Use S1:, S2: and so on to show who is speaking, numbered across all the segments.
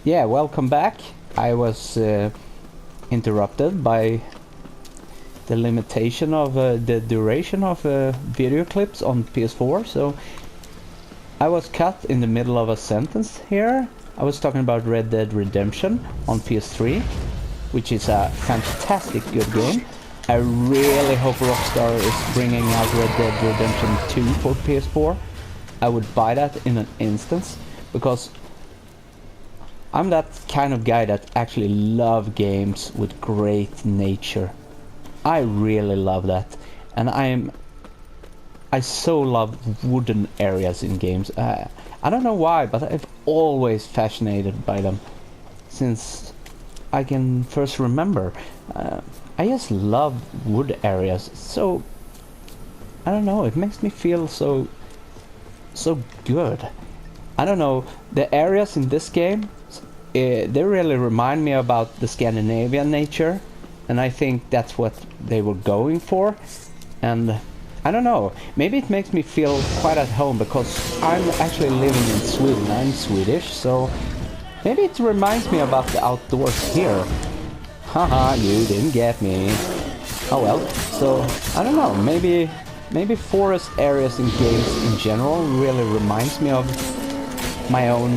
S1: Yeah, welcome back. I was interrupted by the limitation of the duration of video clips on PS4, so I was cut in the middle of a sentence here. I was talking about Red Dead Redemption on PS3, which is a fantastic good game. I really hope Rockstar is bringing out Red Dead Redemption 2 for PS4. I would buy that in an instance, because I'm that kind of guy that actually love games with great nature. I really love that, and I so love wooden areas in games. I don't know why, but I've always fascinated by them since I can first remember. I just love wood areas, so I don't know, it makes me feel so good. I don't know, the areas in this game, they really remind me about the Scandinavian nature, and I think that's what they were going for. And I don't know, maybe it makes me feel quite at home because I'm actually living in Sweden. I'm Swedish, so maybe it reminds me about the outdoors here. Haha, you didn't get me. Oh well, so I don't know, maybe forest areas in games in general really reminds me of my own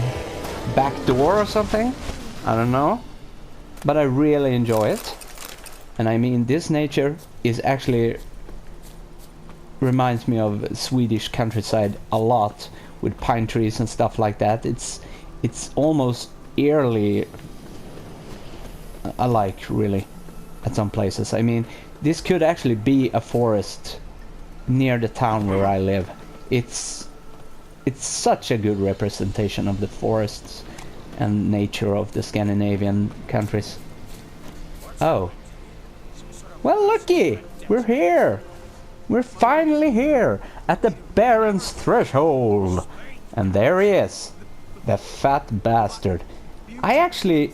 S1: back door or something. I don't know, but I really enjoy it. And I mean, this nature is actually reminds me of Swedish countryside a lot, with pine trees and stuff like that. It's almost eerily alike, really, at some places. I mean, this could actually be a forest near the town where I live. It's such a good representation of the forests and nature of the Scandinavian countries. Oh. Well, looky! We're here! We're finally here! At the Baron's threshold! And there he is! The fat bastard. I actually...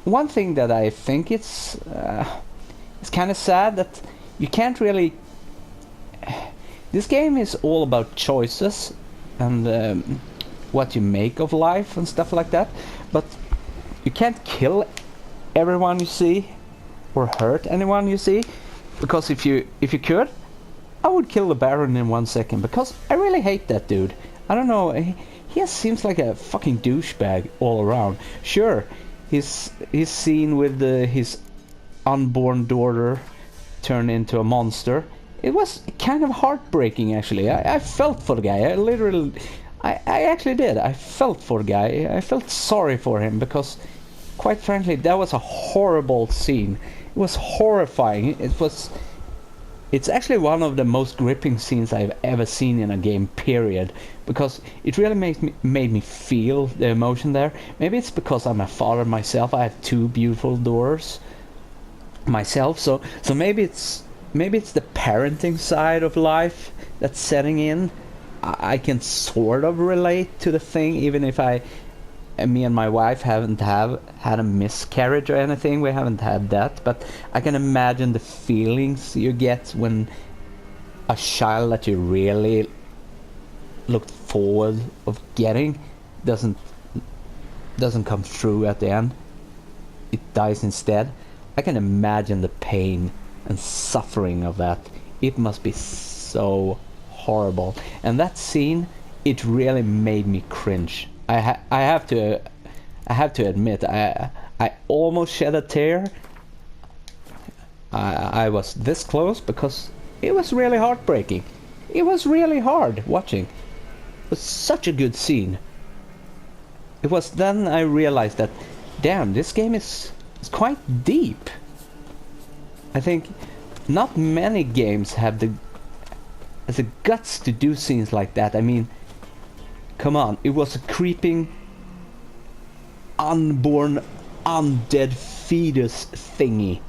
S1: One thing that I think it's kind of sad that you can't really... This game is all about choices and what you make of life and stuff like that, but you can't kill everyone you see or hurt anyone you see, because if you could, I would kill the Baron in 1 second, because I really hate that dude. I don't know, he just seems like a fucking douchebag all around. Sure, he's seen with his unborn daughter turned into a monster. It was kind of heartbreaking, actually. I felt for the guy. I actually did. I felt for the guy. I felt sorry for him, because quite frankly, that was a horrible scene. It was horrifying. It's actually one of the most gripping scenes I've ever seen in a game, period, because it really made me feel the emotion there. Maybe it's because I'm a father myself. I have 2 beautiful daughters myself, so maybe it's the parenting side of life that's setting in. I can sort of relate to the thing, even if me and my wife haven't had a miscarriage or anything. We haven't had that, but I can imagine the feelings you get when a child that you really looked forward of getting doesn't come through at the end. It dies instead. I can imagine the pain and suffering of that. It must be so horrible. And that scene, it really made me cringe. I have to admit, I almost shed a tear. I was this close, because it was really heartbreaking. It was really hard watching. It was such a good scene. It was then I realized that, damn, this game is quite deep. I think not many games have the guts to do scenes like that. I mean, come on, it was a creeping, unborn, undead fetus thingy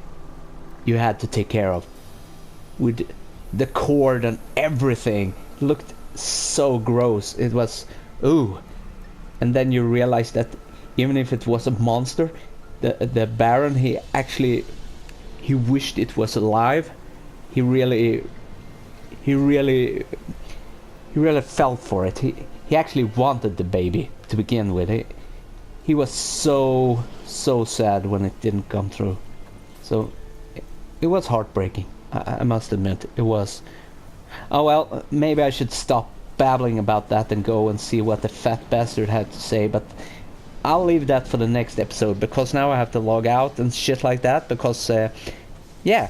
S1: you had to take care of, with the cord and everything. It looked so gross. It was, ooh. And then you realize that even if it was a monster, the Baron, he wished it was alive. He really felt for it. He actually wanted the baby to begin with. he was so sad when it didn't come through. So it was heartbreaking. I must admit it was. Oh well, maybe I should stop babbling about that and go and see what the fat bastard had to say, but I'll leave that for the next episode, because now I have to log out and shit like that, because yeah,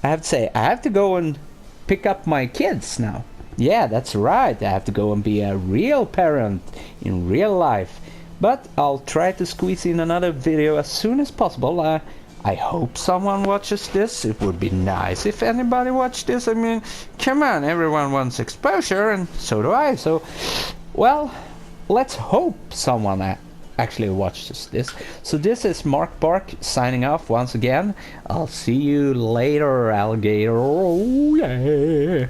S1: I have to say, I have to go and pick up my kids now. Yeah, that's right, I have to go and be a real parent in real life. But I'll try to squeeze in another video as soon as possible. I hope someone watches this. It would be nice if anybody watched this. I mean, come on, everyone wants exposure, and so do I. So, well, let's hope someone actually watches this. So this is MarkBark signing off once again. I'll see you later, alligator. Oh, yeah.